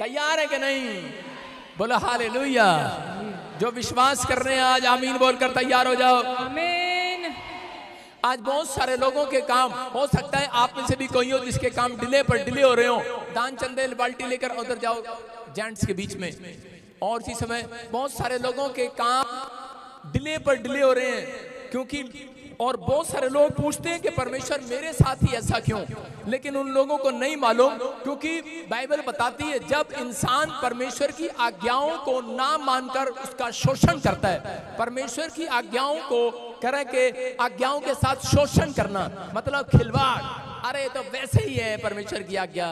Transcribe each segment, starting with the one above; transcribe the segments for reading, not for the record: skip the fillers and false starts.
तैयार है कि नहीं? बोलो हालेलुया। जो विश्वास कर रहे हैं आज आमीन बोलकर तैयार हो जाओ। आमीन। आज बहुत सारे लोगों के काम, हो सकता है आप में से भी कोई हो जिसके काम डिले पर डिले हो रहे हो। दान चंदे बाल्टी लेकर उधर जाओ जेंट्स के बीच में। और इसी समय बहुत सारे लोगों के काम डिले पर डिले हो रहे हैं क्योंकि, और बहुत सारे लोग पूछते हैं कि परमेश्वर मेरे साथ ही ऐसा क्यों, लेकिन उन लोगों को नहीं मालूम क्योंकि बाइबल बताती है जब इंसान परमेश्वर की आज्ञाओं को ना मानकर उसका शोषण करता है, परमेश्वर की आज्ञाओं को करे के आज्ञाओं के साथ शोषण करना मतलब खिलवाड़। अरे तो वैसे ही है परमेश्वर की आज्ञा,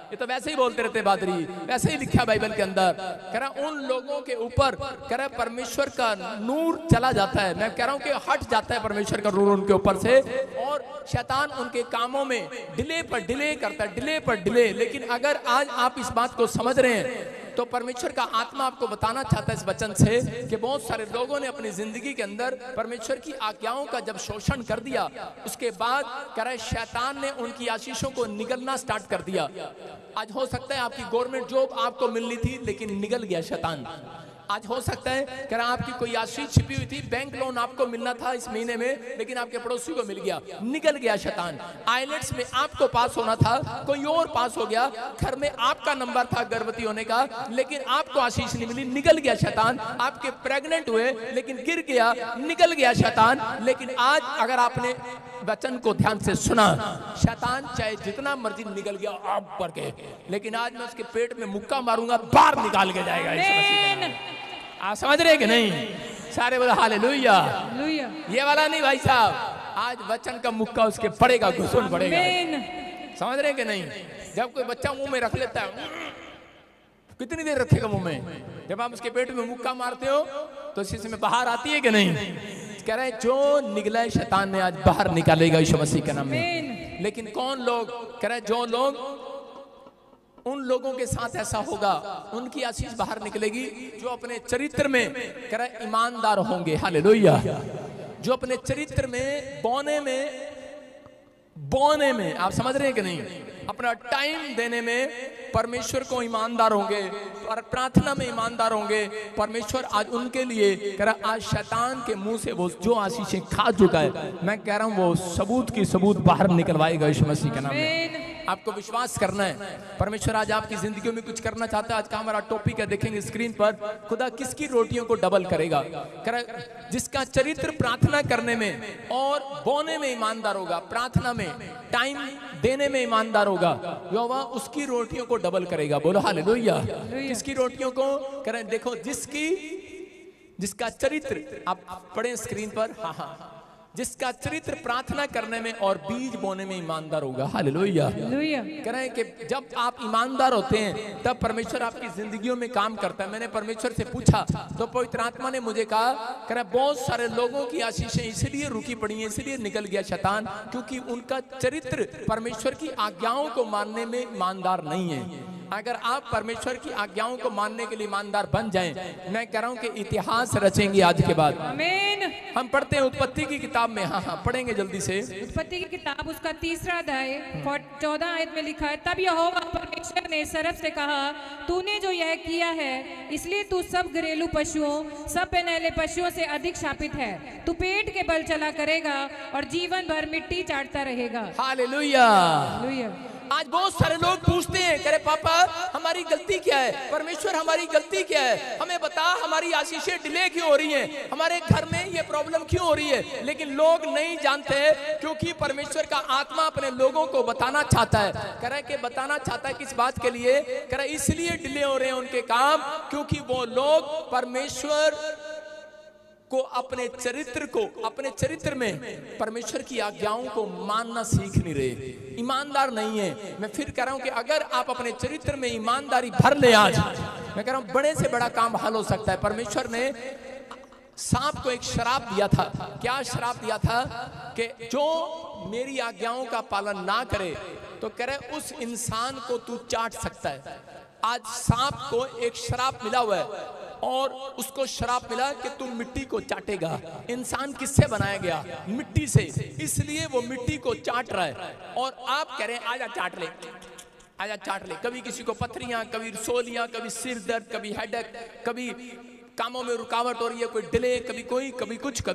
ये तो वैसे ही बोलते रहते बादरी, वैसे ही लिखा बाइबल के अंदर। कह रहा उन लोगों के ऊपर कह रहा परमेश्वर का नूर चला जाता है। मैं कह रहा हूं कि हट जाता है परमेश्वर का नूर उनके ऊपर से, और शैतान उनके कामों में डिले पर डिले करता है, डिले पर डिले। लेकिन अगर आज आप इस बात को समझ रहे हैं तो परमेश्वर का आत्मा आपको बताना चाहता है इस वचन से कि बहुत सारे लोगों ने अपनी जिंदगी के अंदर परमेश्वर की आज्ञाओं का जब शोषण कर दिया, उसके बाद कह रहा है शैतान ने उनकी आशीषों को निगलना स्टार्ट कर दिया। आज हो सकता है आपकी गवर्नमेंट जॉब आपको मिलनी थी लेकिन निगल गया शैतान। आज हो सकता है कह रहा आपकी कोई आशीष छिपी हुई थी, बैंक लोन आपको मिलना था इस महीने में लेकिन आपके पड़ोसी को मिल गया, निकल गया शैतान। आइलेट्स में आपको पास होना था, कोई और पास हो गया। घर में आपका नंबर था गर्भवती होने का लेकिन आपको आशीष नहीं मिली, निकल गया शैतान। आपके प्रेग्नेंट हुए लेकिन गिर गया, निकल गया शैतान। लेकिन आज अगर आपने वचन को ध्यान से सुना, शैतान चाहे जितना मर्जी निकल गया आप पर के, लेकिन आज मैं उसके पेट में मुक्का मारूंगा, बाहर निकाल के जाएगा। आप समझ रहे कि नहीं? सारे बोलो हालेलुया। ये वाला नहीं भाई साहब, आज वचन का मुक्का उसके पड़ेगा, घुसून पड़ेगा। समझ रहे कि नहीं? जब कोई बच्चा मुंह में रख लेता है, कितनी देर रखेगा मुंह में? जब आप उसके पेट में मुक्का मारते हो तो शीशे में बाहर आती है कि नहीं? कह रहे हैं जो निकला शैतान ने आज बाहर निकालेगा यीशु मसीह के नाम में। लेकिन कौन लोग? कह रहे हैं जो लोग, उन लोगों के साथ ऐसा होगा उनकी आशीष बाहर निकलेगी जो अपने चरित्र में कह रहा है ईमानदार होंगे। हालेलुया। जो अपने चरित्र में बोने में आप समझ रहे हैं कि नहीं, अपना टाइम देने में परमेश्वर को ईमानदार होंगे और प्रार्थना में ईमानदार होंगे। परमेश्वर आज उनके लिए कह रहा, आज शैतान के मुंह से वो जो आशीषें खा चुका है, मैं कह रहा हूं वो सबूत की सबूत बाहर निकलवाएगा यीशु मसीह के नाम में। आपको विश्वास करना है, परमेश्वर आज आपकी जिंदगी में कुछ करना चाहता है। आज का हमारा टॉपिक है, देखेंगे स्क्रीन पर, खुदा किसकी रोटियों को डबल करेगा। जिसका चरित्र प्रार्थना करने में और बोने में ईमानदार होगा, प्रार्थना में टाइम देने में ईमानदार होगा, यहोवा उसकी रोटियों को डबल करेगा। बोलो हालेलुया। किसकी रोटियों को? करें देखो, जिसका चरित्र, आप पढ़ें स्क्रीन पर, हाँ, जिसका चरित्र प्रार्थना करने में और बीज बोने में ईमानदार होगा। हालेलुया। कह रहे हैं कि जब आप ईमानदार होते हैं तब परमेश्वर आपकी जिंदगियों में काम करता है। मैंने परमेश्वर से पूछा तो पवित्र आत्मा ने मुझे कहा, कह रहा बहुत सारे लोगों की आशीषें इसलिए रुकी पड़ी हैं, इसलिए निकल गया शैतान, क्योंकि उनका चरित्र परमेश्वर की आज्ञाओं को मानने में ईमानदार नहीं है। अगर आप परमेश्वर की आज्ञाओं को मानने के लिए ईमानदार बन जाएं, मैं कह रहा हूं कि इतिहास रचेंगे आज के बाद। आमीन। हम पढ़ते हैं उत्पत्ति की किताब में, हाँ पढ़ेंगे जल्दी से। उत्पत्ति की किताब उसका 3 अध्याय 14 आयत में लिखा है, तब यहोवा परमेश्वर ने सर्प से कहा, तूने जो यह किया है इसलिए तू सब घरेलू पशुओं, सब पहनेले पशुओं से अधिक शापित है। तू पेट के बल चला करेगा और जीवन भर मिट्टी चाटता रहेगा। हालेलुया। आज बहुत सारे लोग पूछते हैं, कह रहे पापा हमारी गलती क्या है? परमेश्वर हमारी गलती क्या है? हमें बता, हमारी आशीषें डिले क्यों हो रही हैं? हमारे घर में ये प्रॉब्लम क्यों हो रही है? लेकिन लोग नहीं जानते क्योंकि परमेश्वर का आत्मा अपने लोगों को बताना चाहता है। कह रहे कि बताना चाहता है किस बात के लिए? कह रहे इसलिए डिले हो रहे हैं उनके काम क्योंकि वो लोग परमेश्वर को अपने चरित्र में परमेश्वर की आज्ञाओं को मानना सीख नहीं रहे, ईमानदार नहीं है। मैं फिर कह रहा हूं कि अगर आप अपने चरित्र में ईमानदारी भर ले आज, मैं कह रहा हूं बड़े से बड़ा काम हल हो सकता है। परमेश्वर ने सांप को एक श्राप दिया था। क्या श्राप दिया था? कि जो मेरी आज्ञाओं का पालन ना करे तो कह रहे उस इंसान को तू चाट सकता है। आज सांप को एक श्राप मिला हुआ है और उसको श्राप मिला कि तुम मिट्टी को चाटेगा। इंसान किससे बनाया गया? मिट्टी से, इसलिए वो मिट्टी को चाट रहा है और आप कह रहे हैं आजा चाट ले। आजा चाट ले। कभी किसी को पथरियां, कभी रसोलियां, कभी सिर दर्द, कभी हेडेक, कभी कामों में रुकावट हो रही है, कोई डिले, कभी कोई, कभी कुछ, कभी